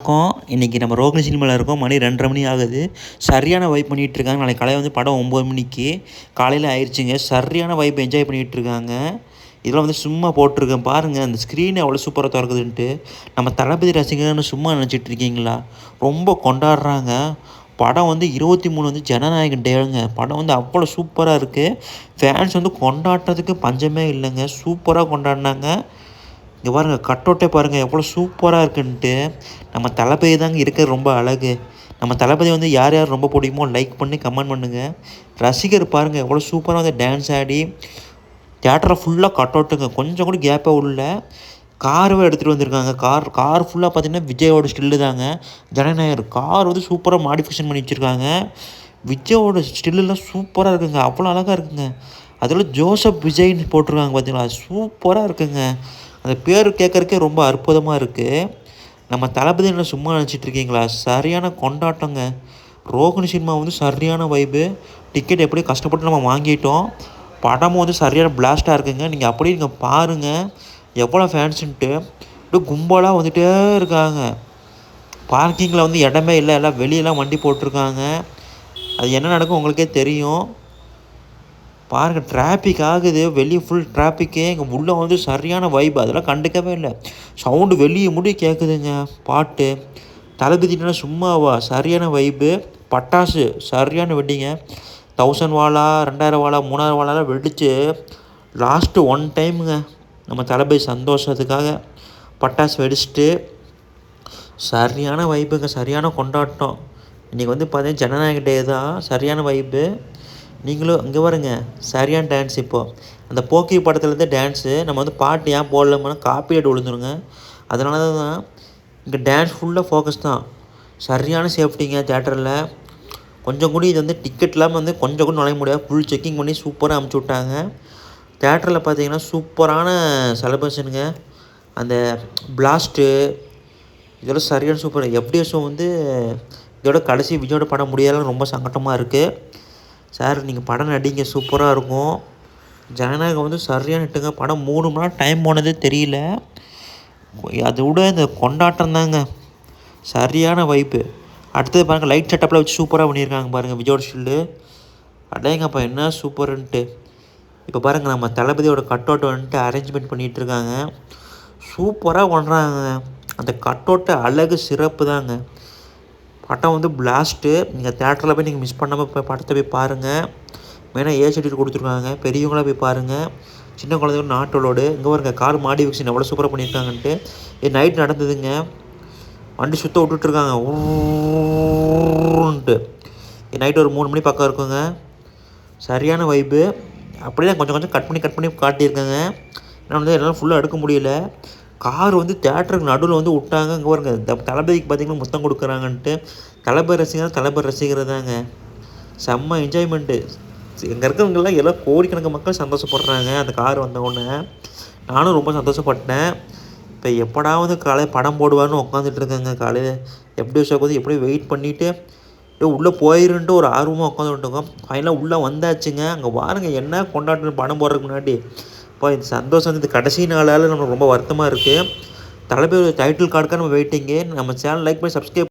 இன்றைக்கி நம்ம ரோகிணி சினிமாவில் இருக்கோம். மணி 2:30 மணி ஆகுது. சரியான வைப் பண்ணிகிட்ருக்காங்க. நாளைக்கு காலையில் வந்து படம் 9 மணிக்கு காலையில் ஆயிடுச்சுங்க. சரியான வைப் என்ஜாய் பண்ணிகிட்ருக்காங்க. இதெல்லாம் வந்து சும்மா போட்டிருக்கேன் பாருங்கள். அந்த ஸ்க்ரீன் அவ்வளோ சூப்பராக திறக்குதுன்ட்டு. நம்ம தளபதி ரசிகர்னு சும்மா நினச்சிட்டு இருக்கீங்களா? ரொம்ப கொண்டாடுறாங்க. படம் வந்து 23 வந்து ஜனநாயக டேங்க. படம் வந்து அவ்வளோ சூப்பராக இருக்குது. ஃபேன்ஸ் வந்து கொண்டாடுறதுக்கு பஞ்சமே இல்லைங்க. சூப்பராக கொண்டாடினாங்க. இங்கே பாருங்கள், கட்டவுட்டே பாருங்கள் எவ்வளோ சூப்பராக இருக்குன்ட்டு. நம்ம தளபதி தாங்க இருக்கிறது ரொம்ப அழகு. நம்ம தளபதி வந்து யார் யார் ரொம்ப பிடிக்குமோ லைக் பண்ணி கமெண்ட் பண்ணுங்கள். ரசிகர் பாருங்கள் எவ்வளோ சூப்பராக வந்து டான்ஸ் ஆடி தியேட்டரில் ஃபுல்லாக கட்டவுட்டுங்க. கொஞ்சம் கூட கேப்பே உள்ள காரவே எடுத்துகிட்டு வந்திருக்காங்க. கார் ஃபுல்லாக பார்த்தீங்கன்னா விஜயோட ஸ்டில்லு தாங்க. ஜனநாயகர் கார் வந்து சூப்பராக மாடிஃபிகேஷன் பண்ணி வச்சுருக்காங்க. விஜயோட ஸ்டில்லாம் சூப்பராக இருக்குங்க. அவ்வளோ அழகாக இருக்குங்க. அதில் ஜோசப் விஜய்னு போட்டிருக்காங்க பார்த்தீங்களா, சூப்பராக இருக்குங்க. அந்த பேர் கேட்குறக்கே ரொம்ப அற்புதமாக இருக்குது. நம்ம தளபதியை சும்மா நினச்சிட்ருக்கீங்களா? சரியான கொண்டாட்டங்க. ரோகிணி சினிமா வந்து சரியான வைப்பு. டிக்கெட் எப்படி கஷ்டப்பட்டு நம்ம வாங்கிட்டோம். படமும் வந்து சரியான பிளாஸ்ட்டாக இருக்குங்க. நீங்கள் அப்படியே நீங்கள் பாருங்கள் எவ்வளோ ஃபேன்ஸுன்ட்டு. அப்படியே கும்பலாக வந்துகிட்டே இருக்காங்க. பார்க்கிங்கில் வந்து இடமே இல்லை. எல்லாம் வெளியெல்லாம் வண்டி போட்டிருக்காங்க. அது என்ன நடக்கும் உங்களுக்கே தெரியும். பாருங்கள், டிராஃபிக் ஆகுது. வெளியே ஃபுல் டிராஃபிக்கு. இங்கே உள்ளே வந்து சரியான வைப். அதெல்லாம் கண்டுக்கவே இல்லை. சவுண்டு வெளியே முடி கேட்குதுங்க. பாட்டு தளபதினா சும்மாவா? சரியான வைப்பு. பட்டாசு சரியான வெடிங்க. 1000 வாலா, 2000 வாலா, 3000 வாலாலாம் வெடித்து லாஸ்ட்டு ஒன் டைமுங்க. நம்ம தளபதி சந்தோஷத்துக்காக பட்டாசு வெடிச்சிட்டு சரியான வைப்புங்க. சரியான கொண்டாட்டம். இன்றைக்கி வந்து பார்த்தீங்கன்னா ஜனநாயக டே தான். சரியான வைப்பு. நீங்களும் அங்கே பாருங்க, சரியான டான்ஸ். இப்போது அந்த போக்கி படத்துலேருந்து டான்ஸு நம்ம வந்து பாட்டு ஏன் போடலாமா, காப்பிரைட் விழுந்துருங்க. அதனால தான் இங்கே டான்ஸ் ஃபுல்லாக ஃபோக்கஸ் தான். சரியான சேஃப்டிங்க தேட்டரில். கொஞ்சம் கூட இது வந்து டிக்கெட் இல்லாமல் வந்து கொஞ்சம் கூட நுழைய முடியாது. ஃபுல் செக்கிங் பண்ணி சூப்பராக அமுச்சு விட்டாங்க. தேட்டரில் பார்த்தீங்கன்னா சூப்பரான செலிப்ரேஷனுங்க. அந்த பிளாஸ்ட்டு இதெல்லாம் சரியான சூப்பர். எஃப்டிஎஸும் வந்து இதோட கடைசி விஜயோட படம் முடியாதுன்னு ரொம்ப சங்கட்டமாக இருக்குது. சார் நீங்கள் படம் நடிங்க, சூப்பராக இருக்கும். ஜனநாயகம் வந்து சரியான ஹிட்டுங்க. படம் 3 மணி நேரம் டைம் போனதே தெரியல. அதை விட இந்த கொண்டாட்டம் தாங்க சரியான வைப்பு. அடுத்தது பாருங்கள், லைட் செட்டப்பில் வச்சு சூப்பராக பண்ணியிருக்காங்க பாருங்கள் விஜயோட ஸ்டில்லு. அடேங்கப்பா என்ன சூப்பருன்ட்டு. இப்போ பாருங்கள், நம்ம தளபதியோட கட் அவுட் வந்துட்டு அரேஞ்ச்மெண்ட் பண்ணிகிட்ருக்காங்க. சூப்பராக பண்ணுறாங்க. அந்த கட் அவுட்டு அழகு சிறப்பு தாங்க. படம் வந்து பிளாஸ்ட்டு. நீங்கள் தேட்டரில் போய் நீங்கள் மிஸ் பண்ணாமல் போய் படத்தை போய் பாருங்கள். மெயினாக ஏசிடிட்டு கொடுத்துருக்காங்க. பெரியவங்களாக போய் பாருங்கள். சின்ன குழந்தைங்க நாட்டோடு. இங்கே பாருங்க, கார் மாடிஃபிகேஷன் எவ்வளோ சூப்பராக பண்ணியிருக்காங்கன்ட்டு. இது நைட் நடந்ததுங்க. வண்டி சுற்ற விட்டுட்ருக்காங்க ஊன்ட்டு. நைட்டு ஒரு 3 மணி பக்கம் இருக்குங்க. சரியான வைப்பு. அப்படியே கொஞ்சம் கொஞ்சம் கட் பண்ணி காட்டியிருக்காங்க. ஏன்னா வந்து என்னால் ஃபுல்லாக எடுக்க முடியல. கார் வந்து தேட்டருக்கு நடுவில் வந்து விட்டாங்க. இங்கே பாருங்க, தளபதிக்கு பார்த்திங்கன்னா முத்தம் கொடுக்குறாங்கன்ட்டு. தளபதி ரசிகர் தாங்க. செம்ம என்ஜாய்மெண்ட்டு. இங்கே இருக்கிறவங்கெல்லாம் எல்லாம் கோடிக்கணக்கு மக்கள் சந்தோஷப்படுறாங்க அந்த கார் வந்தவுடனே. நானும் ரொம்ப சந்தோஷப்பட்டேன். இப்போ எப்படாவது காலையில் படம் போடுவார்னு உட்காந்துட்டு இருக்கேங்க. காலையில் எப்படி ஷோக்கு எப்படி வெயிட் பண்ணிவிட்டு உள்ளே போயிருன்ட்டு ஒரு ஆர்வமாக உட்காந்துட்டுருக்கோம். ஃபைனலாக உள்ளே வந்தாச்சுங்க. அங்கே பாருங்கள் என்ன கொண்டாட்டம். படம் போடுறதுக்கு முன்னாடி இப்போ இந்த சந்தோஷம் வந்து இந்த கடைசி நாளால் நம்மளுக்கு ரொம்ப வருத்தமாக இருக்குது. தளபதி டைட்டில் கார்டுக்காக நம்ம வெயிட்டிங்கு. நம்ம சேனல் லைக் பண்ணி சப்ஸ்கிரைப்